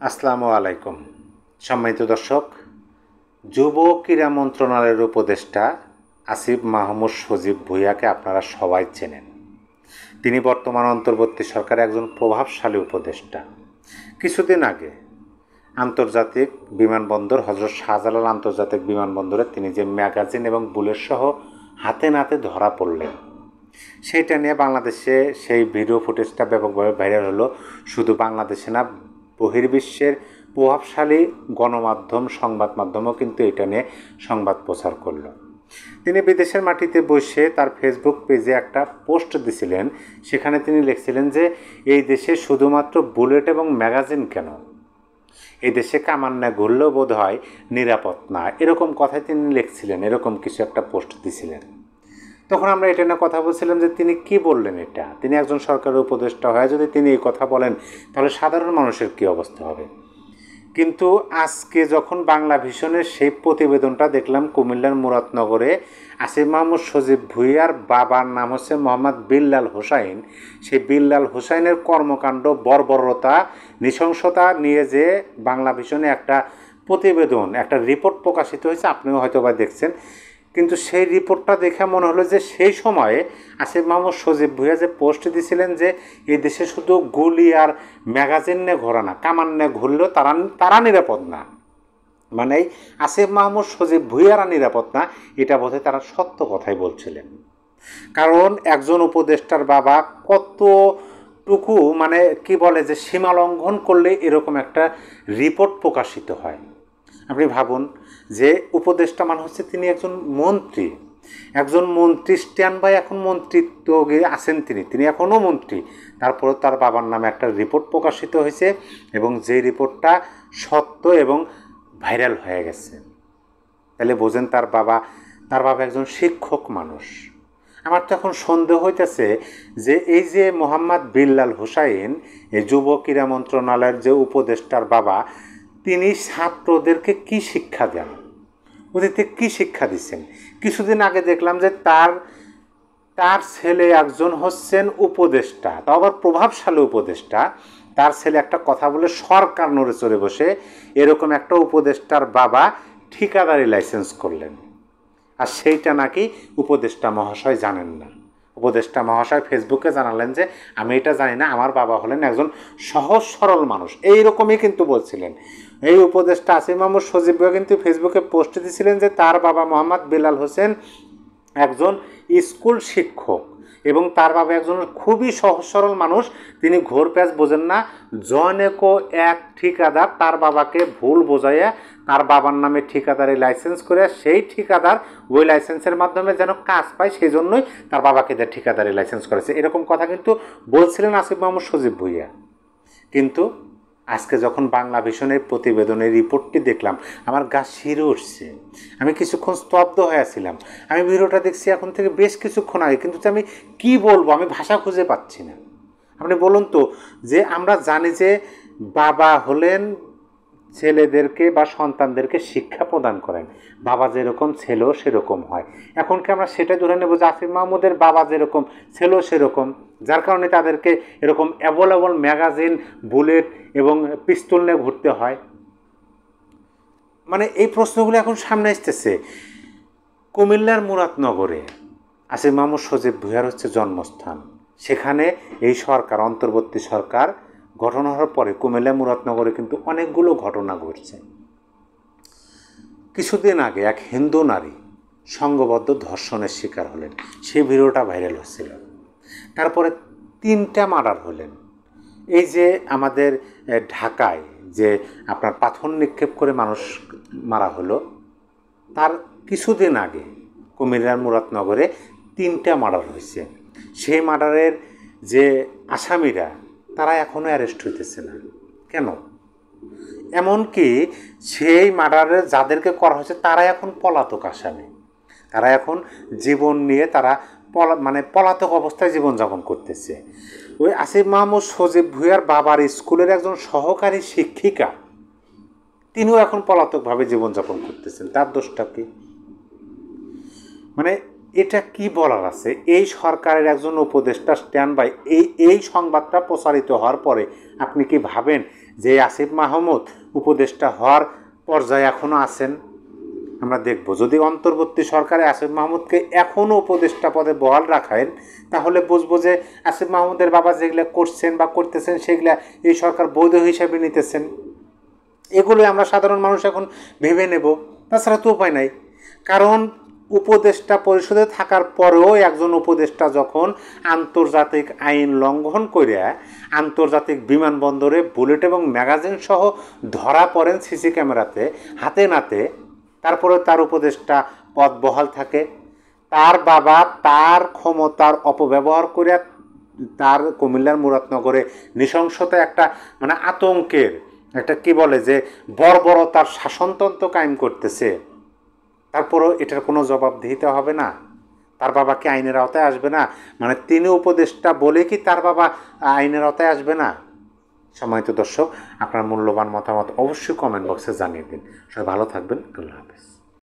আসসালামু আলাইকুম। সম্মানিত দর্শক, যুব ক্রীড়া মন্ত্রণালয়ের উপদেষ্টা আসিফ মাহমুদ সজীব ভূঁইয়াকে আপনারা সবাই চেনেন। তিনি বর্তমান অন্তর্বর্তী সরকারের একজন প্রভাবশালী উপদেষ্টা। কিছুদিন আগে আন্তর্জাতিক বিমানবন্দর হজরত শাহজালাল আন্তর্জাতিক বিমানবন্দরে তিনি যে ম্যাগাজিন এবং বুলেট সহ হাতে নাতে ধরা পড়লেন, সেইটা নিয়ে বাংলাদেশে সেই ভিডিও ফুটেজটা ব্যাপকভাবে ভাইরাল হলো। শুধু বাংলাদেশে না, বহির্বিশ্বের প্রভাবশালী গণমাধ্যম সংবাদ মাধ্যমও কিন্তু এটা নিয়ে সংবাদ প্রচার করলো। তিনি বিদেশের মাটিতে বসে তার ফেসবুক পেজে একটা পোস্ট দিছিলেন। সেখানে তিনি লিখছিলেন যে এই দেশে শুধুমাত্র বুলেট এবং ম্যাগাজিন কেন, এই দেশে কামান্না ঘুরলেও বোধ হয় নিরাপদ না, এরকম কথাই তিনি লিখছিলেন, এরকম কিছু একটা পোস্ট দিছিলেন। তখন আমরা এটা নিয়ে কথা বলছিলাম যে তিনি কি বললেন, এটা তিনি একজন সরকারের উপদেষ্টা হয়ে যদি তিনি এই কথা বলেন তাহলে সাধারণ মানুষের কী অবস্থা হবে। কিন্তু আজকে যখন বাংলা ভিশনের সেই প্রতিবেদনটা দেখলাম, কুমিল্লার মুরাদনগরে আসিফ মাহমুদ সজীব ভূঁইয়ার বাবার নাম হচ্ছে মোহাম্মদ বিল্লাল হোসাইন, সেই বিল্লাল হোসাইনের কর্মকাণ্ড, বর্বরতা, নৃশংসতা নিয়ে যে বাংলা ভিশনে একটা প্রতিবেদন, একটা রিপোর্ট প্রকাশিত হয়েছে, আপনিও হয়তো বা দেখছেন। কিন্তু সেই রিপোর্টটা দেখে মনে হলো যে সেই সময়ে আসিফ মাহমুদ সজীব ভূঁইয়া যে পোস্ট দিয়েছিলেন যে এই দেশে শুধু গুলি আর ম্যাগাজিন নিয়ে ঘোরা না, কামান নিয়ে ঘুরলেও তারা নিরাপদ না, মানে আসিফ মাহমুদ সজীব ভূঁইয়ারা নিরাপদ না, এটা বোধহয় তারা সত্য কথাই বলছিলেন। কারণ একজন উপদেষ্টার বাবা কতটুকু মানে কি বলে যে সীমা লঙ্ঘন করলে এরকম একটা রিপোর্ট প্রকাশিত হয়। আপনি ভাবুন যে উপদেষ্টা মানে হচ্ছে তিনি একজন মন্ত্রী স্ট্যান্ড বাই, এখন মন্ত্রিত্ব আছেন তিনি এখনও মন্ত্রী, তারপরে তার বাবার নামে একটা রিপোর্ট প্রকাশিত হয়েছে এবং যে রিপোর্টটা সত্য এবং ভাইরাল হয়ে গেছে। তাহলে বোঝেন তার বাবা একজন শিক্ষক মানুষ। আমার তো এখন সন্দেহ হইতেছে যে এই যে মোহাম্মদ বিল্লাল হোসাইন, এই যুব ক্রীড়া মন্ত্রণালয়ের যে উপদেষ্টার বাবা, তিনি ছাত্রদেরকে কি শিক্ষা দেন, ওদেরকে কি শিক্ষা দিচ্ছেন। কিছুদিন আগে দেখলাম যে তার ছেলে একজন হচ্ছেন উপদেষ্টা, তাও আবার প্রভাবশালী উপদেষ্টা, তার ছেলে একটা কথা বলে সরকার নড়ে চড়ে বসে এরকম একটা উপদেষ্টার বাবা ঠিকাদারি লাইসেন্স করলেন। আর সেইটা নাকি উপদেষ্টা মহাশয় জানেন না। উপদেষ্টা মহাশয় ফেসবুকে জানালেন যে আমি এটা জানি না, আমার বাবা হলেন একজন সহজ সরল মানুষ, এইরকমই কিন্তু বলছিলেন। এই উপদেষ্টা আসিফ মাহমুদ সজীব ভূঁইয়া কিন্তু ফেসবুকে পোস্ট দিয়েছিলেন যে তার বাবা মোহাম্মদ বিল্লাল হোসেন একজন স্কুল শিক্ষক এবং তার বাবা একজন খুবই সহজ সরল মানুষ, তিনি ঘোর প্যাঁচ বোঝেন না। জনেকো এক ঠিকাদার তার বাবাকে ভুল বোঝাইয়া তার বাবার নামে ঠিকাদারি লাইসেন্স করে, সেই ঠিকাদার ওই লাইসেন্সের মাধ্যমে যেন কাজ পায়, সেই জন্যই তার বাবাকে যে ঠিকাদারি লাইসেন্স করেছে, এরকম কথা কিন্তু বলছিলেন আসিফ মাহমুদ সজীব ভূঁইয়া। কিন্তু আজকে যখন বাংলা ভিশনের প্রতিবেদনের রিপোর্টটি দেখলাম, আমার গা শিরে উঠছে। আমি কিছুক্ষণ স্তব্ধ হয়েছিলাম। আমি ভিডিওটা দেখছি এখন থেকে বেশ কিছুক্ষণ আগে, কিন্তু আমি কি বলবো, আমি ভাষা খুঁজে পাচ্ছি না। আপনি বলুন তো, যে আমরা জানি যে বাবা হলেন ছেলেদেরকে বা সন্তানদেরকে শিক্ষা প্রদান করেন, বাবা যেরকম ছেলেও সেরকম হয়। এখন কি আমরা সেটা ধরে নেব যে আসিফ মাহমুদের বাবা যেরকম ছেলেও সেরকম, যার কারণে তাদেরকে এরকম অ্যাভেলেবল ম্যাগাজিন, বুলেট এবং পিস্তল নিয়ে ঘুরতে হয়? মানে এই প্রশ্নগুলো এখন সামনে আসতেছে। কুমিল্লার মুরাদনগরে আসিফ মাহমুদ সজীব ভূঁইয়ার হচ্ছে জন্মস্থান। সেখানে এই সরকার, অন্তর্বর্তী সরকার গঠন হওয়ার পরে কুমিল্লা মুরাদনগরে কিন্তু অনেকগুলো ঘটনা ঘটছে। কিছুদিন আগে এক হিন্দু নারী সংঘবদ্ধ ধর্ষণের শিকার হলেন, সেই ভিডিওটা ভাইরাল হচ্ছিল। তারপরে 3টা মার্ডার হলেন। এই যে আমাদের ঢাকায় যে আপনার পাথর নিক্ষেপ করে মানুষ মারা হলো, তার কিছুদিন আগে কুমিল্লার মুরাদনগরে 3টা মার্ডার হয়েছে। সেই মার্ডারের যে আসামিরা তারা এখনও অ্যারেস্ট হইতেছে না কেন? এমনকি সেই মার্ডারে যাদেরকে করা হয়েছে তারা এখন পলাতক আসামি, তারা এখন জীবন নিয়ে তারা পলাতক অবস্থায় জীবনযাপন করতেছে। ওই আসিফ মাহমুদ সজীব ভূঁইয়ার বাবার স্কুলের একজন সহকারী শিক্ষিকা, তিনিও এখন পলাতকভাবে জীবনযাপন করতেছেন। তার দোষটা কি? মানে এটা কি বলার আছে? এই সরকারের একজন উপদেষ্টা স্ট্যান্ড বাই, এই সংবাদটা প্রচারিত হওয়ার পরে আপনি কি ভাবেন যে আসিফ মাহমুদ উপদেষ্টা হওয়ার পর্যায়ে এখনও আছেন, আমরা দেখব যদি অন্তর্বর্তী সরকারে আসিফ মাহমুদকে এখনও উপদেষ্টা পদে বহাল রাখেন, তাহলে বুঝবো যে আসিফ মাহমুদের বাবা যেগুলো করছেন বা করতেছেন সেগুলা এই সরকার বৈধ হিসাবে নিতেছেন। এগুলোই আমরা সাধারণ মানুষ এখন ভেবে নেব, তাছাড়া তো উপায় নাই। কারণ উপদেষ্টা পরিষদে থাকার পরেও একজন উপদেষ্টা যখন আন্তর্জাতিক আইন লঙ্ঘন করে আন্তর্জাতিক বিমানবন্দরে বুলেট এবং ম্যাগাজিন সহ ধরা পড়েন সিসি ক্যামেরাতে হাতে নাতে, তারপরে তার উপদেষ্টা পদ বহাল থাকে। তার বাবা তার ক্ষমতার অপব্যবহার করে তার কুমিল্লার মুরাদনগরে নৃশংসতা একটা মানে আতঙ্কের একটা কি বলে যে বর্বরতার শাসনতন্ত্র কায়েম করতেছে, তারপরও এটার কোনো জবাবদিহিতে হবে না? তার বাবা কি আইনের আওতায় আসবে না? মানে তিনি উপদেষ্টা বলে কি তার বাবা আইনের আওতায় আসবে না? সম্মানিত দর্শক, আপনার মূল্যবান মতামত অবশ্যই কমেন্ট বক্সে জানিয়ে দিন। সবাই ভালো থাকবেন। আল্লাহ হাফেজ।